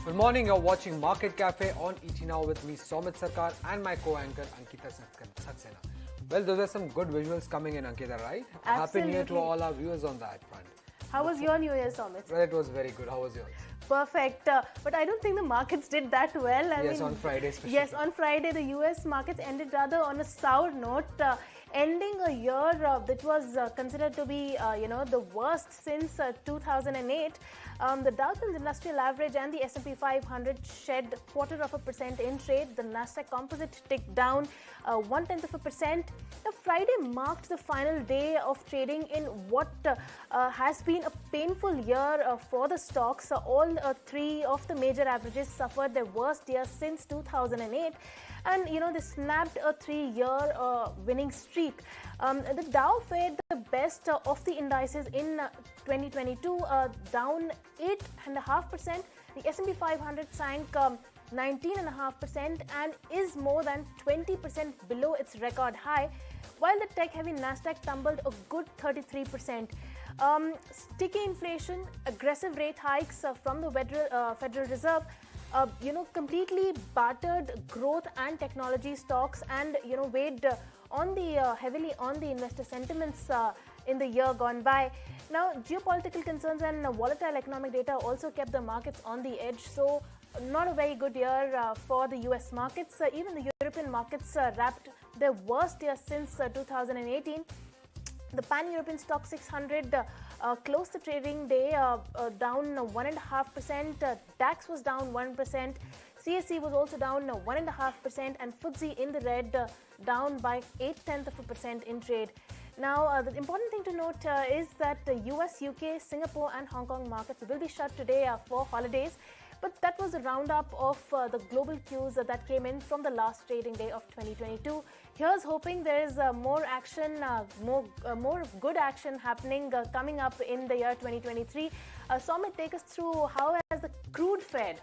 Good morning, you're watching Market Cafe on ET Now with me, Somit Sarkar, and my co-anchor, Ankita Saxena. Well, those are some good visuals coming in, Ankita, right? Absolutely. Happy New Year to all our viewers on that front. How was your New Year, Somit? Well, it was very good. How was yours? Perfect. But I don't think the markets did that well. I mean, on Friday especially. Yes, on Friday, the US markets ended rather on a sour note, ending a year that was considered to be, the worst since 2008. The Dow Jones Industrial Average and the S&P 500 shed 0.25% in trade. The Nasdaq Composite ticked down 0.1%. The Friday marked the final day of trading in what has been a painful year for the stocks. All three of the major averages suffered their worst year since 2008. And, they snapped a 3-year winning streak. The Dow fared the best of the indices in 2022, down 8.5%. The S&P 500 sank 19.5% and is more than 20% below its record high, while the tech-heavy Nasdaq tumbled a good 33%. Sticky inflation, aggressive rate hikes from the Federal Reserve, completely battered growth and technology stocks, and weighed heavily on the investor sentiments in the year gone by. Now, geopolitical concerns and volatile economic data also kept the markets on the edge. So, not a very good year for the US markets. Even the European markets wrapped their worst year since 2018. The Pan-European Stock 600 closed the trading day down 1.5%. DAX was down 1%. CSE was also down 1.5%, and FTSE in the red, down by 0.8% in trade. Now, the important thing to note is that the US, UK, Singapore, and Hong Kong markets will be shut today for holidays. But that was a roundup of the global cues that came in from the last trading day of 2022. Here's hoping there is more action, more good action happening coming up in the year 2023. Somit, take us through how has the crude fared?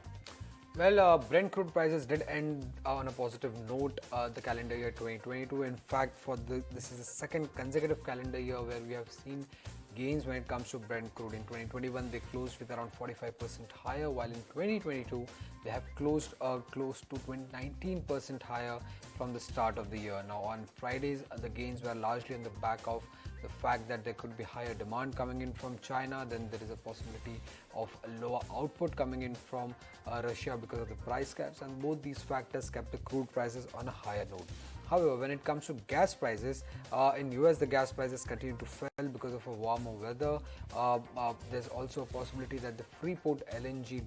Well, Brent crude prices did end on a positive note the calendar year 2022. In fact, this is the second consecutive calendar year where we have seen gains when it comes to Brent crude. In 2021, they closed with around 45% higher, while in 2022, they have closed close to 19% higher from the start of the year. Now, on Fridays, the gains were largely on the back of the fact that there could be higher demand coming in from China. Then there is a possibility of a lower output coming in from Russia because of the price caps, and both these factors kept the crude prices on a higher note. However, when it comes to gas prices, in US the gas prices continue to fall because of a warmer weather. There's also a possibility that the Freeport LNG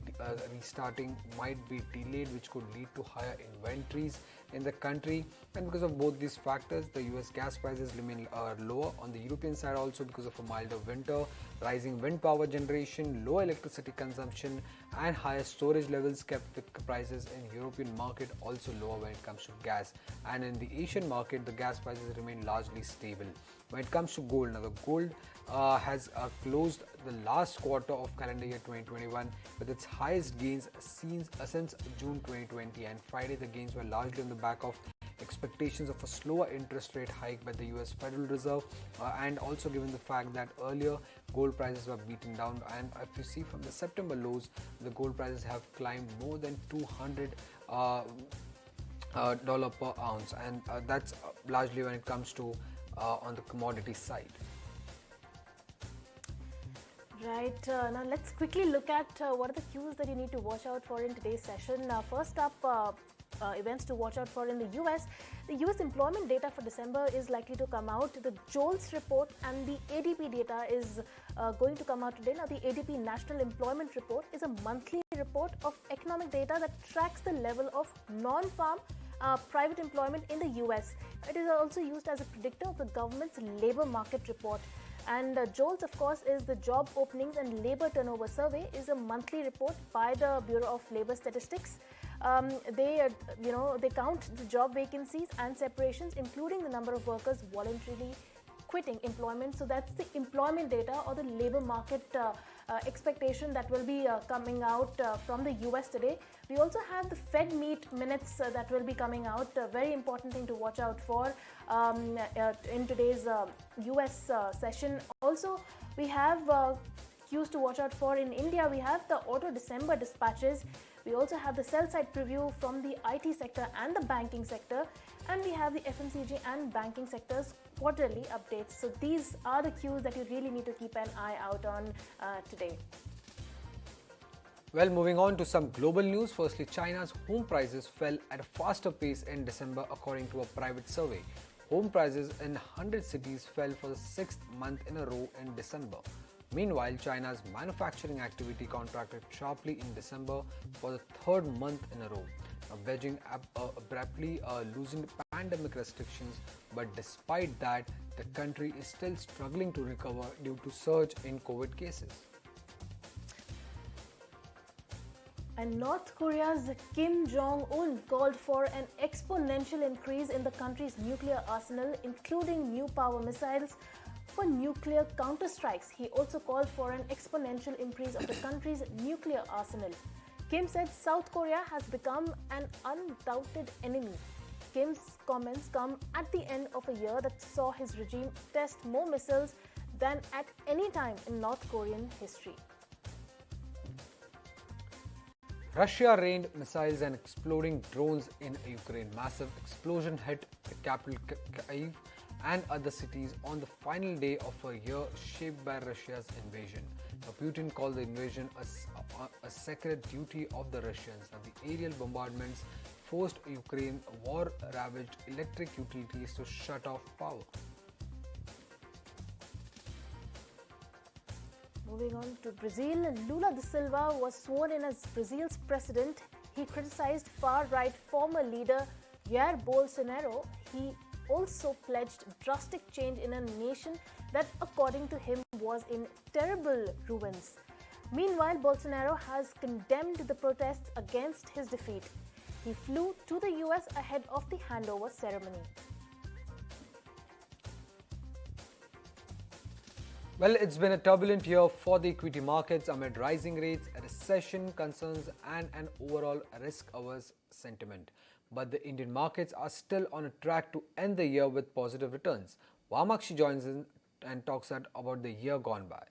restarting might be delayed, which could lead to higher inventories in the country. And because of both these factors, the US gas prices remain lower. On the European side also, because of a milder winter, rising wind power generation, low electricity consumption, and higher storage levels kept the prices in European market also lower when it comes to gas. And in the Asian market, the gas prices remain largely stable. When it comes to gold, now the gold has closed the last quarter of calendar year 2021 with its highest gains seen since June 2020, and Friday the gains were largely on the back of expectations of a slower interest rate hike by the US Federal Reserve, and also given the fact that earlier gold prices were beaten down. And if you see from the September lows, the gold prices have climbed more than $200 per ounce, and that's largely when it comes to on the commodity side. Right. Now let's quickly look at what are the cues that you need to watch out for in today's session. First up, events to watch out for in the US. The US employment data for December is likely to come out. The JOLTS report and the ADP data is going to come out today. Now, the ADP National Employment Report is a monthly report of economic data that tracks the level of non-farm private employment in the US. It is also used as a predictor of the government's labor market report. And JOLTS, of course, is the Job Openings and Labor Turnover Survey, is a monthly report by the Bureau of Labor Statistics. They count the job vacancies and separations, including the number of workers voluntarily quitting employment. So that's the employment data or the labor market expectation that will be coming out from the US today. We also have the Fed meet minutes that will be coming out. A very important thing to watch out for in today's US session. Also, we have cues to watch out for in India. We have the auto December dispatches, We also have the sell-side preview from the IT sector and the banking sector, and we have the FMCG and banking sectors quarterly updates. So these are the cues that you really need to keep an eye out on today. Well, moving on to some global news. Firstly, China's home prices fell at a faster pace in December according to a private survey. Home prices in 100 cities fell for the 6th month in a row in December. Meanwhile, China's manufacturing activity contracted sharply in December for the 3rd month in a row. Now, Beijing abruptly loosened pandemic restrictions, but despite that, the country is still struggling to recover due to surge in COVID cases. And North Korea's Kim Jong-un called for an exponential increase in the country's nuclear arsenal, including new power missiles for nuclear counterstrikes. He also called for an exponential increase of the country's nuclear arsenal. Kim said South Korea has become an undoubted enemy. Kim's comments come at the end of a year that saw his regime test more missiles than at any time in North Korean history. Russia rained missiles and exploding drones in Ukraine. Massive explosion hit the capital Kyiv and other cities on the final day of a year shaped by Russia's invasion. Now, Putin called the invasion a sacred duty of the Russians. Now, the aerial bombardments forced Ukraine war-ravaged electric utilities to shut off power. Moving on to Brazil, Lula da Silva was sworn in as Brazil's president. He criticized far-right former leader Jair Bolsonaro. He also pledged drastic change in a nation that, according to him, was in terrible ruins. Meanwhile, Bolsonaro has condemned the protests against his defeat. He flew to the US ahead of the handover ceremony. Well, it's been a turbulent year for the equity markets amid rising rates, recession concerns and an overall risk-averse sentiment. But the Indian markets are still on a track to end the year with positive returns. Vamakshi joins in and talks about the year gone by.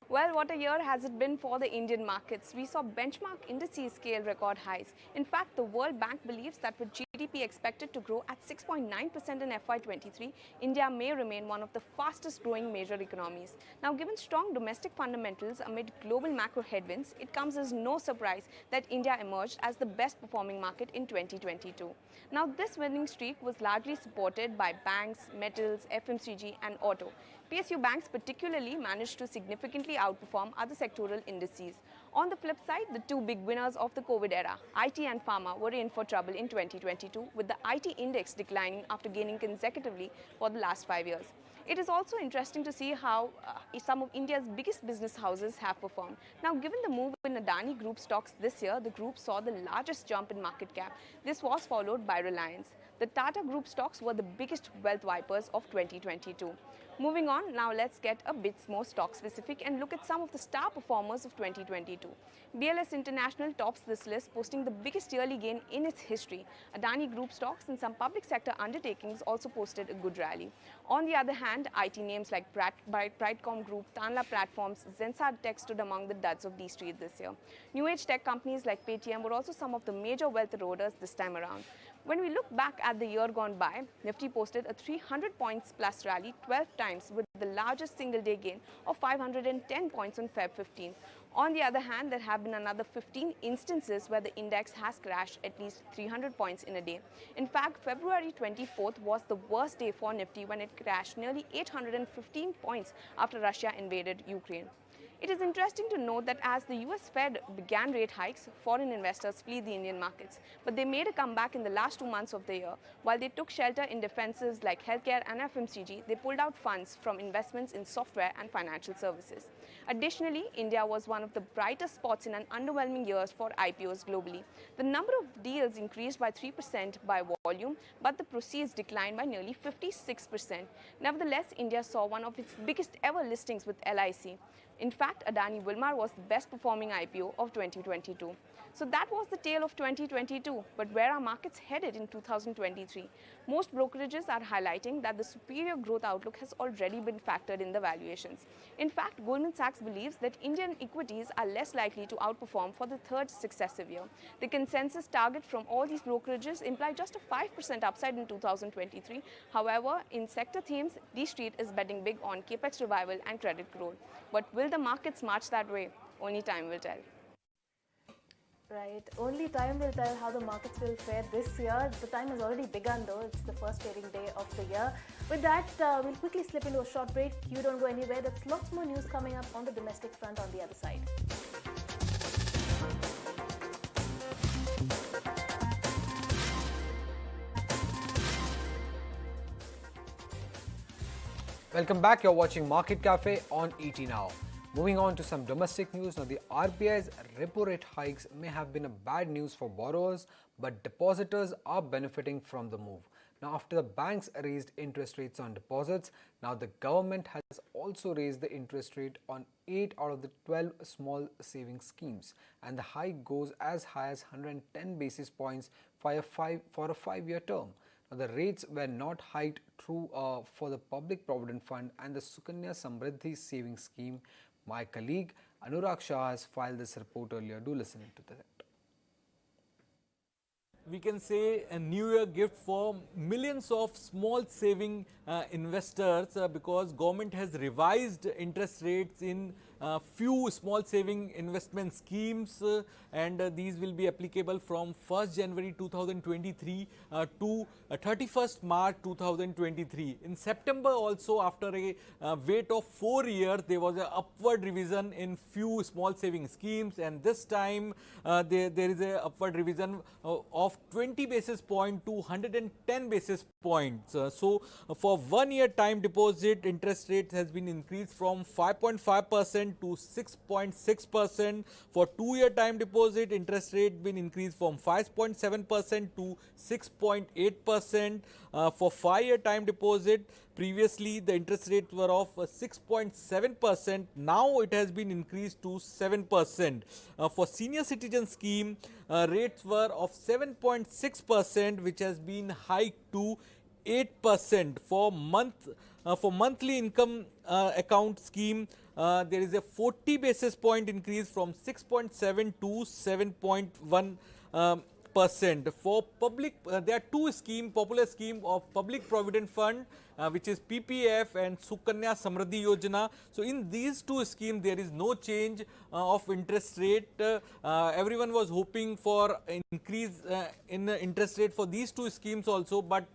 Well, what a year has it been for the Indian markets. We saw benchmark indices scale record highs. In fact, the World Bank believes that with GDP expected to grow at 6.9% in FY23, India may remain one of the fastest growing major economies. Now, given strong domestic fundamentals amid global macro headwinds, it comes as no surprise that India emerged as the best performing market in 2022. Now, this winning streak was largely supported by banks, metals, FMCG and auto. PSU banks particularly managed to significantly outperform other sectoral indices. On the flip side, the two big winners of the COVID era, IT and pharma, were in for trouble in 2022, with the IT index declining after gaining consecutively for the last 5 years. It is also interesting to see how some of India's biggest business houses have performed. Now, given the move in Adani Group stocks this year, the group saw the largest jump in market cap. This was followed by Reliance. The Tata Group stocks were the biggest wealth wipers of 2022. Moving on, now let's get a bit more stock specific and look at some of the star performers of 2022. BLS International tops this list, posting the biggest yearly gain in its history. Adani Group stocks and some public sector undertakings also posted a good rally. On the other hand, IT names like Brightcom Group, Tanla Platforms, Zensar Tech stood among the duds of these streets this year. New age tech companies like Paytm were also some of the major wealth eroders this time around. When we look back at the year gone by, Nifty posted a 300 points plus rally 12 times with the largest single day gain of 510 points on Feb 15. On the other hand, there have been another 15 instances where the index has crashed at least 300 points in a day. In fact, February 24th was the worst day for Nifty when it crashed nearly 815 points after Russia invaded Ukraine. It is interesting to note that as the US Fed began rate hikes, foreign investors flee the Indian markets. But they made a comeback in the last 2 months of the year. While they took shelter in defenses like healthcare and FMCG, they pulled out funds from investments in software and financial services. Additionally, India was one of the brightest spots in an underwhelming year for IPOs globally. The number of deals increased by 3% by volume, but the proceeds declined by nearly 56%. Nevertheless, India saw one of its biggest ever listings with LIC. In fact, Adani Wilmar was the best performing IPO of 2022. So that was the tale of 2022. But where are markets headed in 2023? Most brokerages are highlighting that the superior growth outlook has already been factored in the valuations. In fact, Goldman Sachs believes that Indian equities are less likely to outperform for the third successive year. The consensus target from all these brokerages imply just a 5% upside in 2023. However, in sector themes, D Street is betting big on capex revival and credit growth. But will the markets march that way? Only time will tell. Right. Only time will tell how the markets will fare this year. The time has already begun though. It's the first trading day of the year. With that, we'll quickly slip into a short break. You don't go anywhere. There's lots more news coming up on the domestic front on the other side. Welcome back. You're watching Market Cafe on ET Now. Moving on to some domestic news. Now, the RBI's repo rate hikes may have been a bad news for borrowers, but depositors are benefiting from the move. Now, after the banks raised interest rates on deposits, now the government has also raised the interest rate on 8 out of the 12 small savings schemes, and the hike goes as high as 110 basis points for a 5-year term. Now, the rates were not hiked through for the Public Provident Fund and the Sukanya Samriddhi Savings Scheme. My colleague Anurag Shah has filed this report earlier. Do listen to that. We can say a New Year gift for millions of small saving investors because government has revised interest rates in few small saving investment schemes and these will be applicable from 1st January 2023 to 31st March 2023. In September also, after a wait of 4 years, there was an upward revision in few small saving schemes, and this time there is a upward revision of 20 basis point to 110 basis points. So for 1 year time deposit, interest rate has been increased from 5.5% to 6.6%. For 2 year time deposit, interest rate been increased from 5.7% to 6.8%. For 5 year time deposit, previously the interest rates were of 6.7%. Now it has been increased to 7%. For senior citizen scheme, rates were of 7.6%, which has been hiked to 8%. For monthly income account scheme, there is a 40 basis point increase from 6.7 to 7.1%. For public, there are two popular scheme of Public Provident Fund, which is PPF and Sukanya Samriddhi Yojana. So in these two schemes, there is no change of interest rate. Everyone was hoping for an increase in interest rate for these two schemes also, but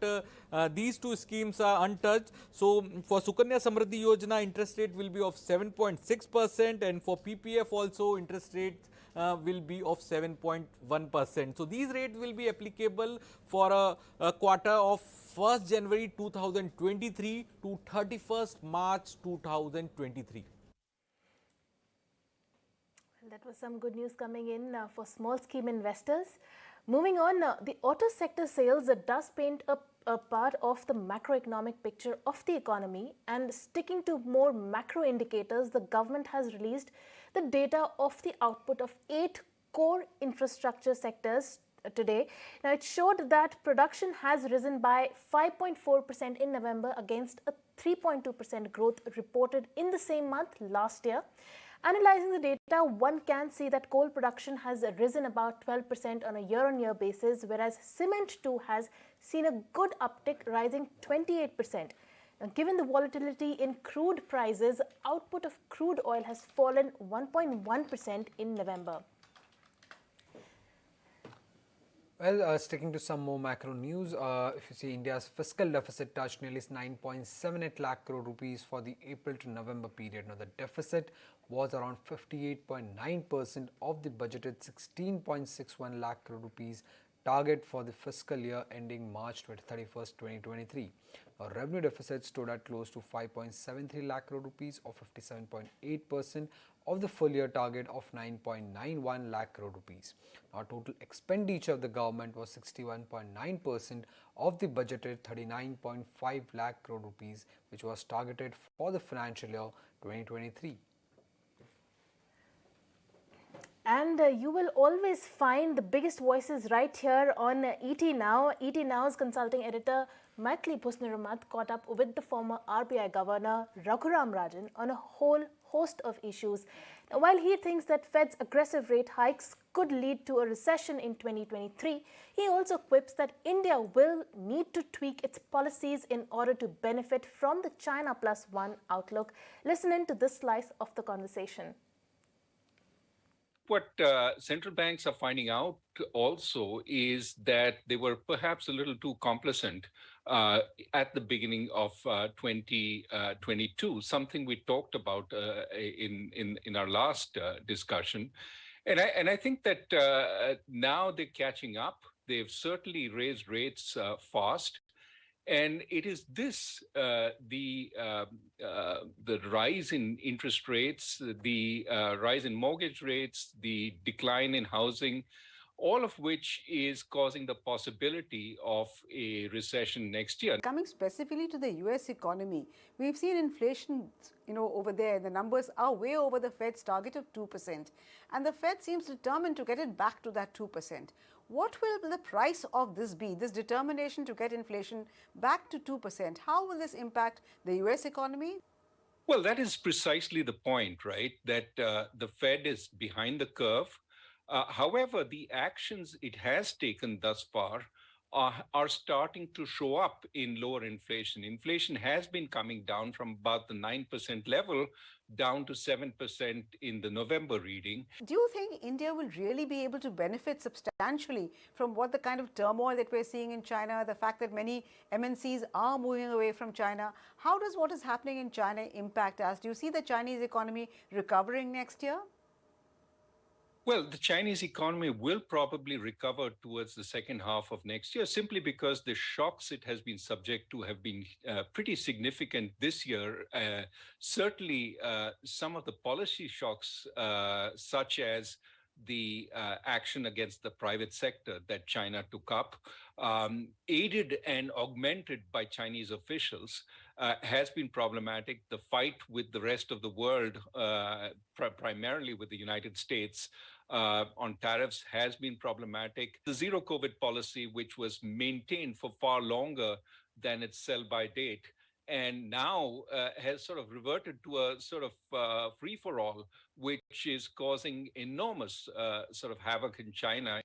these two schemes are untouched. So for Sukanya Samriddhi Yojana, interest rate will be of 7.6%, and for PPF also interest rates will be of 7.1%. So these rates will be applicable for a quarter of 1st January 2023 to 31st March 2023. That was some good news coming in for small scheme investors. Moving on, the auto sector sales does paint a part of the macroeconomic picture of the economy, and sticking to more macro indicators, the government has released the data of the output of 8 core infrastructure sectors today. Now, it showed that production has risen by 5.4% in November against a 3.2% growth reported in the same month last year. Analyzing the data, one can see that coal production has risen about 12% on a year-on-year basis, whereas cement too has seen a good uptick, rising 28%. Now, given the volatility in crude prices, output of crude oil has fallen 1.1% in November. Well, sticking to some more macro news, if you see, India's fiscal deficit touched nearly 9.78 lakh crore rupees for the April to November period. Now, the deficit was around 58.9% of the budgeted 16.61 lakh crore rupees target for the fiscal year ending March 31st, 2023. Our revenue deficit stood at close to 5.73 lakh crore rupees, or 57.8% of the full year target of 9.91 lakh crore rupees. Our total expenditure of the government was 61.9% of the budgeted 39.5 lakh crore rupees, which was targeted for the financial year 2023. And you will always find the biggest voices right here on ET Now. ET Now's consulting editor Maithili Bhusnaramat caught up with the former RBI governor Raghuram Rajan on a whole host of issues. Now, while he thinks that Fed's aggressive rate hikes could lead to a recession in 2023, he also quips that India will need to tweak its policies in order to benefit from the China Plus One outlook. Listen in to this slice of the conversation. What central banks are finding out also is that they were perhaps a little too complacent at the beginning of 2022, something we talked about in our last discussion. And I think that now they're catching up. They've certainly raised rates fast. And it is this, the rise in interest rates, the rise in mortgage rates, the decline in housing, all of which is causing the possibility of a recession next year. Coming specifically to the US economy, we've seen inflation, over there. The numbers are way over the Fed's target of 2%. And the Fed seems determined to get it back to that 2%. What will the price of this be, this determination to get inflation back to 2%? How will this impact the US economy? Well, that is precisely the point, right? That the Fed is behind the curve. However, the actions it has taken thus far are starting to show up in lower inflation. Inflation has been coming down from about the 9% level down to 7% in the November reading. Do you think India will really be able to benefit substantially from what the kind of turmoil that we're seeing in China, the fact that many MNCs are moving away from China? How does what is happening in China impact us? Do you see the Chinese economy recovering next year? Well, the Chinese economy will probably recover towards the second half of next year, simply because the shocks it has been subject to have been pretty significant this year. Certainly, some of the policy shocks, such as the action against the private sector that China took up, aided and augmented by Chinese officials, has been problematic. The fight with the rest of the world, primarily with the United States, on tariffs has been problematic. The zero COVID policy, which was maintained for far longer than its sell-by date, and now has sort of reverted to a sort of free-for-all, which is causing enormous sort of havoc in China.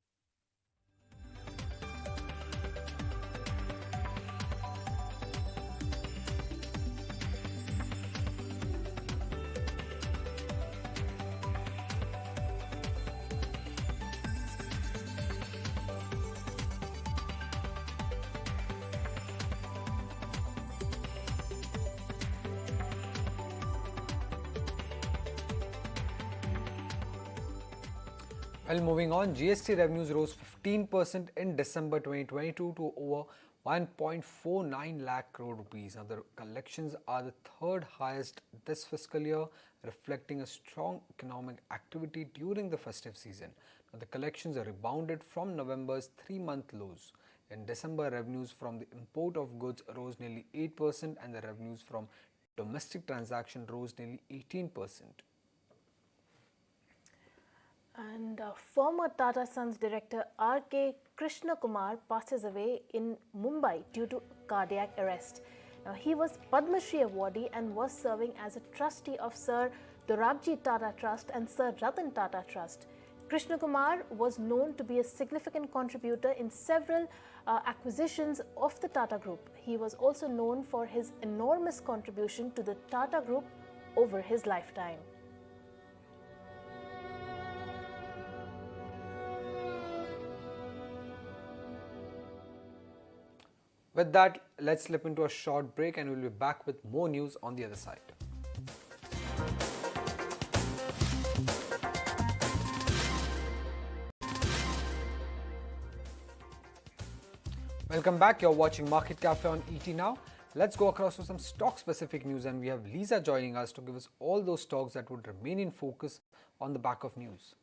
Well, moving on, GST revenues rose 15% in December 2022 to over 1.49 lakh crore rupees. Now, the collections are the third highest this fiscal year, reflecting a strong economic activity during the festive season. Now, the collections are rebounded from November's 3-month lows. In December, revenues from the import of goods rose nearly 8% and the revenues from domestic transaction rose nearly 18%. And former Tata Sons director R.K. Krishna Kumar passes away in Mumbai due to cardiac arrest. Now, he was Padma Shri awardee and was serving as a trustee of Sir Dorabji Tata Trust and Sir Ratan Tata Trust. Krishna Kumar was known to be a significant contributor in several acquisitions of the Tata Group. He was also known for his enormous contribution to the Tata Group over his lifetime. With that, let's slip into a short break and we'll be back with more news on the other side. Welcome back. You're watching Market Cafe on ET Now. Let's go across to some stock-specific news, and we have Lisa joining us to give us all those stocks that would remain in focus on the back of news.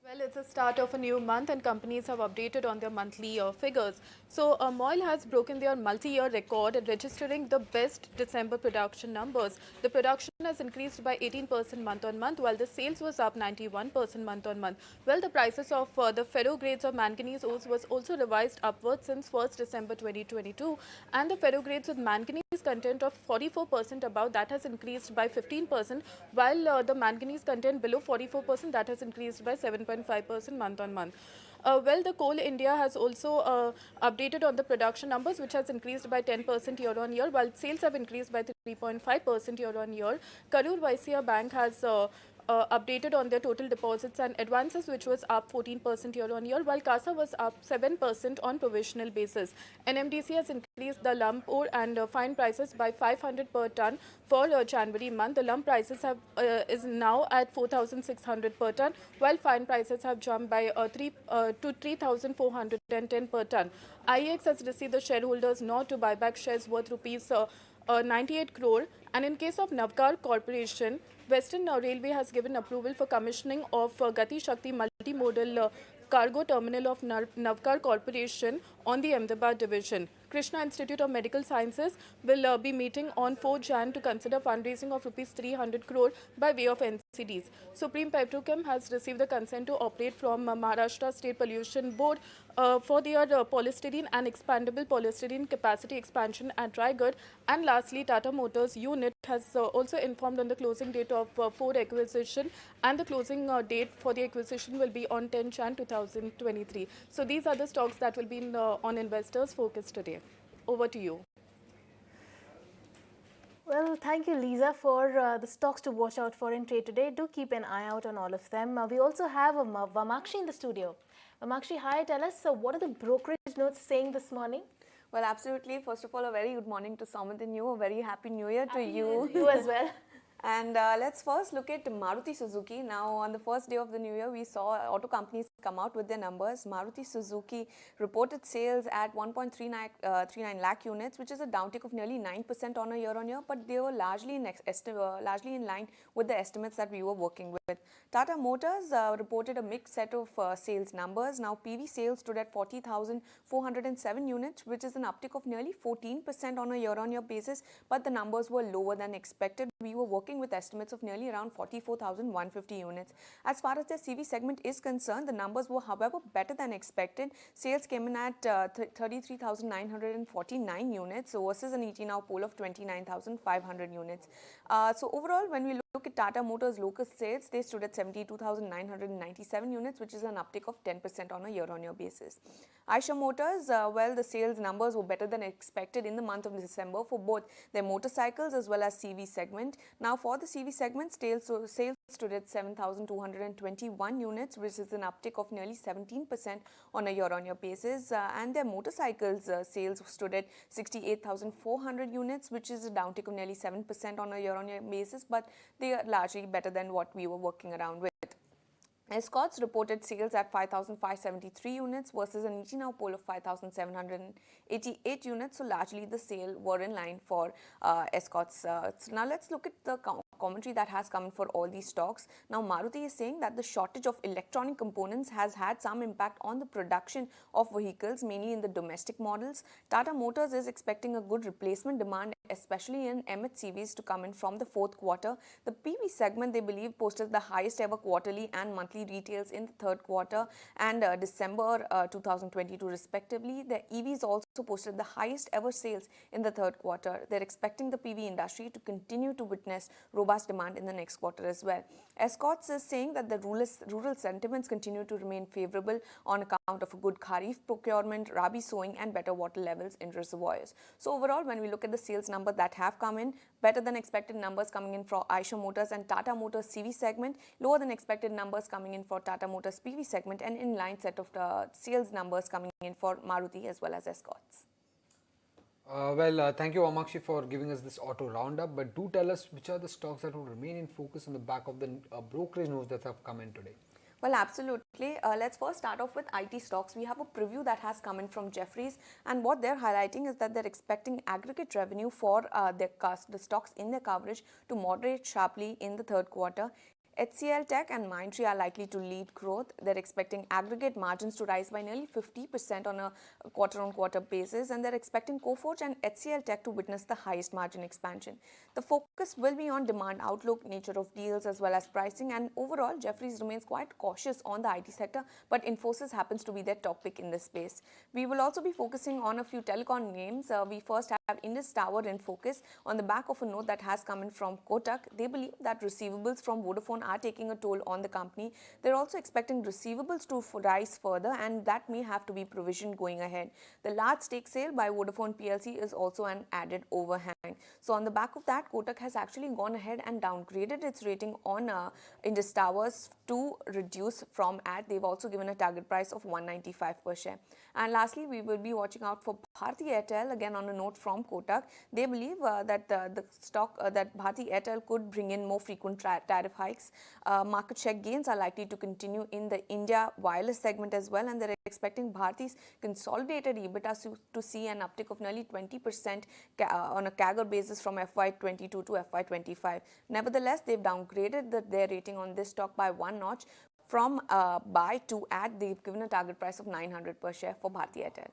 Well, it's a start of a new month and companies have updated on their monthly figures. So, MOIL has broken their multi-year record at registering the best December production numbers. The production has increased by 18% month on month, while the sales was up 91% month on month. Well, the prices of the ferro grades of manganese ores was also revised upwards since 1st December 2022, and the ferro grades with manganese content of 44% above that has increased by 15%, while the manganese content below 44% that has increased by 7.5% month on month. Well, the Coal India has also updated on the production numbers, which has increased by 10% year on year, while sales have increased by 3.5% year on year. Karur Vysya Bank has updated on their total deposits and advances, which was up 14% year on year, while CASA was up 7% on provisional basis. NMDC has increased the lump ore and fine prices by 500 per ton for January month. The lump prices have is now at 4,600 per ton, while fine prices have jumped by 3,410 per ton. IEX has received the shareholders' nod to buy back shares worth rupees 98 crore. And in case of Navkar Corporation, Western Railway has given approval for commissioning of Gati Shakti multimodal cargo terminal of Navkar Corporation on the Ahmedabad division. Krishna Institute of Medical Sciences will be meeting on 4 Jan to consider fundraising of rupees 300 crore by way of NCDs. Supreme Petrochem has received the consent to operate from Maharashtra State Pollution Board for their polystyrene and expandable polystyrene capacity expansion at Raigad. And lastly, Tata Motors unit has also informed on the closing date of Ford acquisition, and the closing date for the acquisition will be on 10 Jan 2023. So these are the stocks that will be on investors' focus today. Over to you. Well, thank you, Lisa, for the stocks to watch out for in trade today. Do keep an eye out on all of them. We also have Vamakshi in the studio. Vamakshi, hi, tell us, what are the brokerage notes saying this morning? Well, absolutely. First of all, a very good morning to Samant and you. A very happy New Year to you. You as well. And let's first look at Maruti Suzuki. Now, on the first day of the new year, we saw auto companies come out with their numbers. Maruti Suzuki reported sales at 1.39 lakh units, which is a downtick of nearly 9% on a year-on-year, but they were largely in line with the estimates that we were working with. Tata Motors reported a mixed set of sales numbers. Now, PV sales stood at 40,407 units, which is an uptick of nearly 14% on a year-on-year basis, but the numbers were lower than expected. We were working with estimates of nearly around 44,150 units. As far as the CV segment is concerned, the numbers were, however, better than expected. Sales came in at 33,949 units versus an ET now poll of 29,500 units. So overall, when we look at Tata Motors local sales, they stood at 72,997 units, which is an uptick of 10% on a year-on-year basis. Eicher Motors, well, the sales numbers were better than expected in the month of December for both their motorcycles as well as CV segment. Now, for the CV segment, sales stood at 7,221 units, which is an uptick of nearly 17% on a year-on-year basis. And their motorcycles sales stood at 68,400 units, which is a downtick of nearly 7% on a year-on-year basis, but they are largely better than what we were working around with. Escorts reported sales at 5,573 units versus an ET now poll of 5,788 units. So largely the sale were in line for Escorts. So now let's look at the commentary that has come for all these stocks. Now Maruti is saying that the shortage of electronic components has had some impact on the production of vehicles, mainly in the domestic models. Tata Motors is expecting a good replacement demand, especially in MHCVs, to come in from the fourth quarter. The PV segment, they believe, posted the highest ever quarterly and monthly retails in the third quarter and December 2022 respectively. The EVs also posted the highest ever sales in the third quarter. They're expecting the PV industry to continue to witness robust demand in the next quarter as well. Escorts is saying that the rural sentiments continue to remain favorable on account of a good Kharif procurement, Rabi sowing and better water levels in reservoirs. So overall, when we look at the sales number that have come in, better than expected numbers coming in for Eicher Motors and Tata Motors CV segment, lower than expected numbers coming in for Tata Motors PV segment, and in line set of the sales numbers coming in for Maruti as well as Escorts. Thank you, Amakshi, for giving us this auto roundup. But do tell us which are the stocks that will remain in focus on the back of the brokerage news that have come in today. Well, absolutely. Let's first start off with IT stocks. We have a preview that has come in from Jefferies, and what they're highlighting is that they're expecting aggregate revenue for the stocks in their coverage to moderate sharply in the third quarter. HCL Tech and Mindtree are likely to lead growth. They're expecting aggregate margins to rise by nearly 50% on a quarter-on-quarter basis, and they're expecting Coforge and HCL Tech to witness the highest margin expansion. The focus will be on demand outlook, nature of deals, as well as pricing, and overall, Jefferies remains quite cautious on the IT sector, but Infosys happens to be their top pick in this space. We will also be focusing on a few telecom names. We first have Indus Tower in focus on the back of a note that has come in from Kotak. They believe that receivables from Vodafone are taking a toll on the company. They're also expecting receivables to rise further, and that may have to be provisioned going ahead. The large stake sale by Vodafone PLC is also an added overhang. So on the back of that, Kotak has actually gone ahead and downgraded its rating on Indus Towers to reduce from at. They've also given a target price of 195 per share. And lastly, we will be watching out for Bharti Airtel, again on a note from Kotak. They believe that the stock that Bharti Airtel could bring in more frequent tariff hikes. Market share gains are likely to continue in the India wireless segment as well, and they're expecting Bharti's consolidated EBITDA to see an uptick of nearly 20% on a CAGR basis from FY22 to FY25. Nevertheless, they've downgraded their rating on this stock by one notch from buy to add. They've given a target price of 900 per share for Bharti Airtel.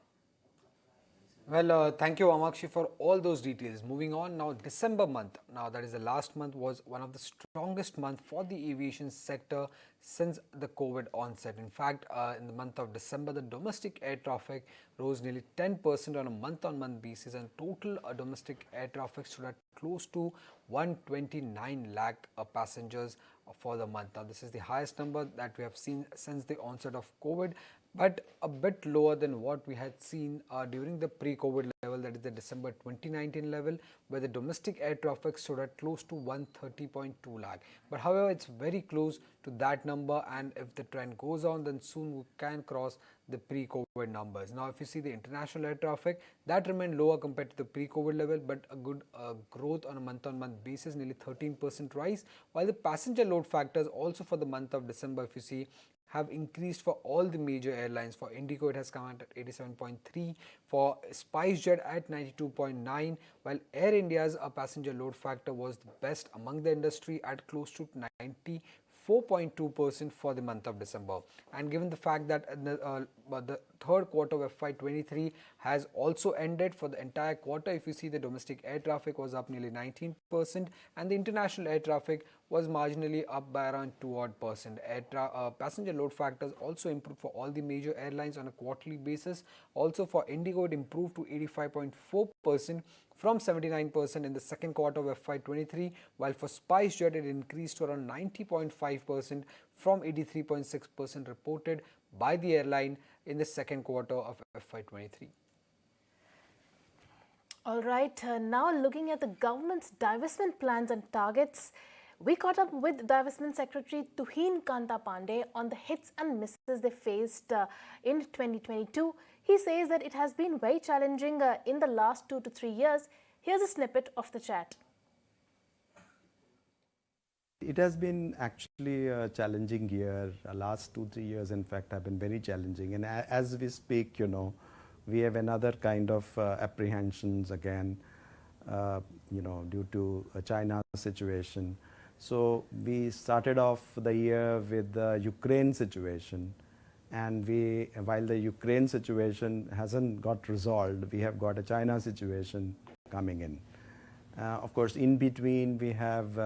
Well, thank you, Amakshi, for all those details. Moving on now, December month, now that is the last month, was one of the strongest months for the aviation sector since the COVID onset. In fact, in the month of December, the domestic air traffic rose nearly 10% on a month-on-month basis, and total domestic air traffic stood at close to 129 lakh passengers for the month. Now, this is the highest number that we have seen since the onset of COVID, but a bit lower than what we had seen during the pre-COVID level, that is the December 2019 level, where the domestic air traffic stood at close to 130.2 lakh. But however, it's very close to that number, and if the trend goes on, then soon we can cross the pre-COVID numbers. Now, if you see the international air traffic, that remained lower compared to the pre-COVID level, but a good growth on a month-on-month basis, nearly 13% rise, while the passenger load factors also for the month of December, if you see, have increased for all the major airlines. For Indigo, it has come out at 87.3, for SpiceJet at 92.9, while Air India's passenger load factor was the best among the industry at close to 94.2% for the month of December. And given the fact that the third quarter of FY23 has also ended, for the entire quarter, if you see, the domestic air traffic was up nearly 19%, and the international air traffic was marginally up by around 2%. Passenger load factors also improved for all the major airlines on a quarterly basis. Also for Indigo, it improved to 85.4% from 79% in the second quarter of FY23, while for SpiceJet, it increased to around 90.5% from 83.6% reported by the airline in the second quarter of FY23. All right, now looking at the government's divestment plans and targets, we caught up with Divestment Secretary Tuhin Kanta Pandey on the hits and misses they faced in 2022. He says that it has been very challenging in the last 2 to 3 years. Here's a snippet of the chat. It has been actually a challenging year. Last 2-3 years, in fact, have been very challenging. And as we speak, we have another kind of apprehensions again, due to China's situation. So we started off the year with the Ukraine situation, and while the Ukraine situation hasn't got resolved, we have got a China situation coming in. Of course, in between we have,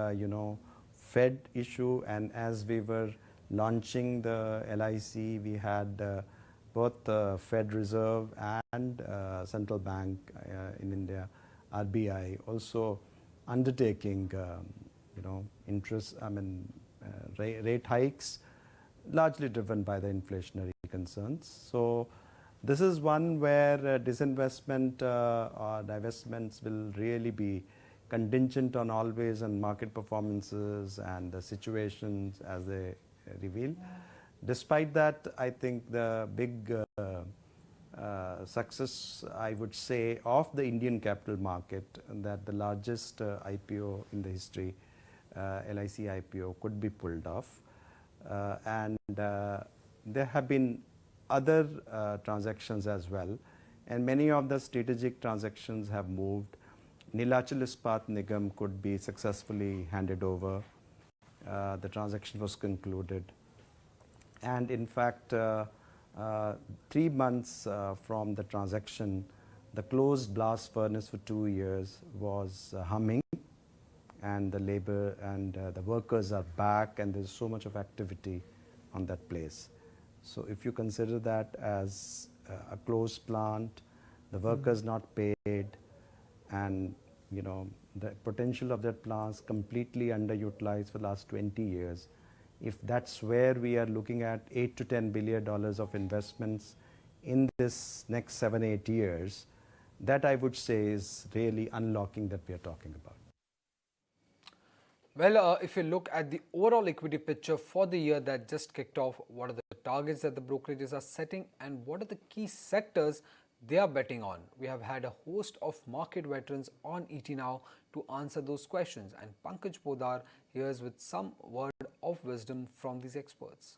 Fed issue, and as we were launching the LIC, we had both the Fed Reserve and Central Bank in India, RBI, also undertaking rate hikes, largely driven by the inflationary concerns. So this is one where disinvestment or divestments will really be contingent on always on market performances and the situations as they reveal. Despite that, I think the big success, I would say, of the Indian capital market, that the largest IPO in the history, LIC IPO, could be pulled off. And there have been other transactions as well, and many of the strategic transactions have moved. Neelachal Ispat Nigam could be successfully handed over. the transaction was concluded. And in fact, 3 months from the transaction, the closed blast furnace for 2 years was humming, and the labor and the workers are back, and there's so much of activity on that place. So if you consider that as a closed plant, the workers not paid, and the potential of that plant is completely underutilized for the last 20 years. If that's where we are looking at $8 to $10 billion of investments in this next 7-8 years, that I would say is really unlocking that we are talking about. Well, if you look at the overall equity picture for the year that just kicked off, what are the targets that the brokerages are setting and what are the key sectors they are betting on? We have had a host of market veterans on ET Now to answer those questions, and Pankaj Podar here is with some word of wisdom from these experts.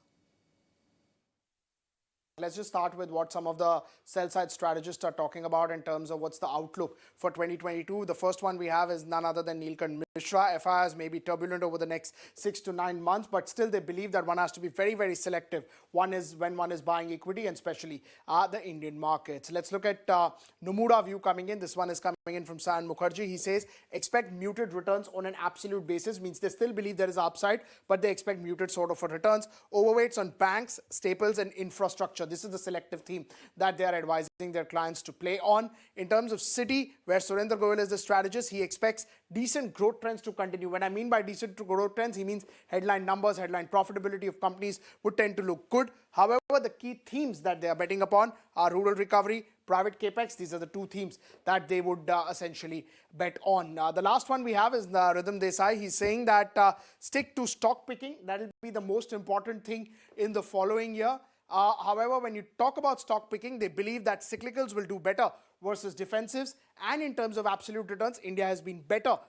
Let's just start with what some of the sell-side strategists are talking about in terms of what's the outlook for 2022. The first one we have is none other than Neelkanth Mishra. FIRs may be turbulent over the next 6 to 9 months, but still they believe that one has to be very, very selective. One is when one is buying equity, and especially the Indian markets. Let's look at Nomura view coming in. This one is coming in from Sayan Mukherjee. He says, expect muted returns on an absolute basis. Means they still believe there is upside, but they expect muted sort of returns. Overweights on banks, staples and infrastructure. This is the selective theme that they are advising their clients to play on. In terms of Citi, where Surendra Goyal is the strategist, he expects decent growth trends to continue. When I mean by decent growth trends, he means headline numbers, headline profitability of companies would tend to look good. However, the key themes that they are betting upon are rural recovery, private capex. These are the two themes that they would essentially bet on. The last one we have is Rhythm Desai. He's saying that stick to stock picking. That will be the most important thing in the following year. However, when you talk about stock picking, they believe that cyclicals will do better versus defensives. And in terms of absolute returns, India has been better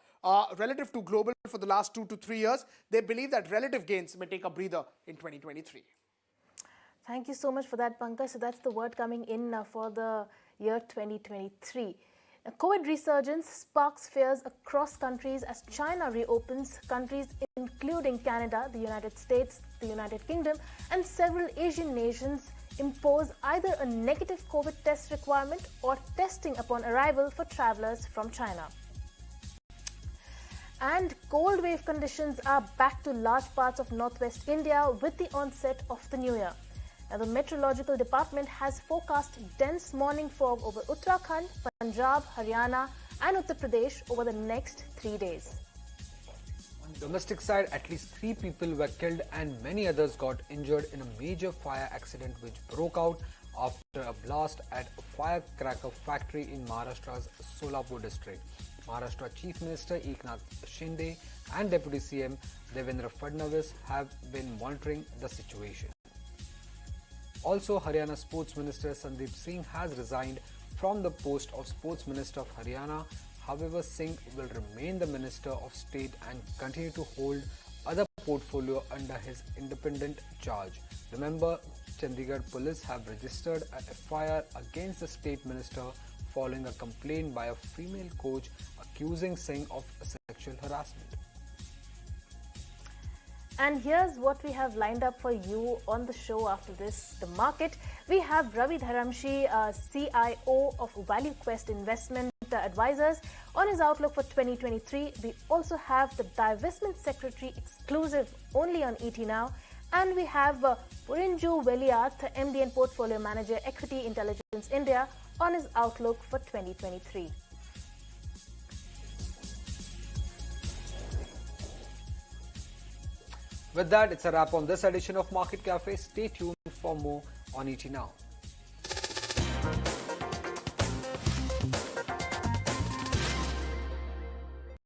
relative to global for the last 2 to 3 years. They believe that relative gains may take a breather in 2023. Thank you so much for that, Pankaj. So that's the word coming in for the year 2023. COVID resurgence sparks fears across countries as China reopens. Countries including Canada, the United States, the United Kingdom and several Asian nations impose either a negative COVID test requirement or testing upon arrival for travellers from China. And cold wave conditions are back to large parts of northwest India with the onset of the new year. Now, the Meteorological Department has forecast dense morning fog over Uttarakhand, Punjab, Haryana and Uttar Pradesh over the next 3 days. On the domestic side, at least 3 people were killed and many others got injured in a major fire accident which broke out after a blast at a firecracker factory in Maharashtra's Solapur district. Maharashtra Chief Minister Eknath Shinde and Deputy CM Devendra Fadnavis have been monitoring the situation. Also, Haryana Sports Minister Sandeep Singh has resigned from the post of Sports Minister of Haryana. However, Singh will remain the Minister of State and continue to hold other portfolio under his independent charge. Remember, Chandigarh police have registered a FIR against the State Minister following a complaint by a female coach accusing Singh of sexual harassment. And here's what we have lined up for you on the show after this. The market, we have Ravi Dharamshi, CIO of Value Quest Investment Advisors, on his outlook for 2023. We also have the Divestment Secretary exclusive only on ET Now. And we have Purinju Veliath, MD and Portfolio Manager, Equity Intelligence India, on his outlook for 2023. With that, it's a wrap on this edition of Market Cafe. Stay tuned for more on ET Now.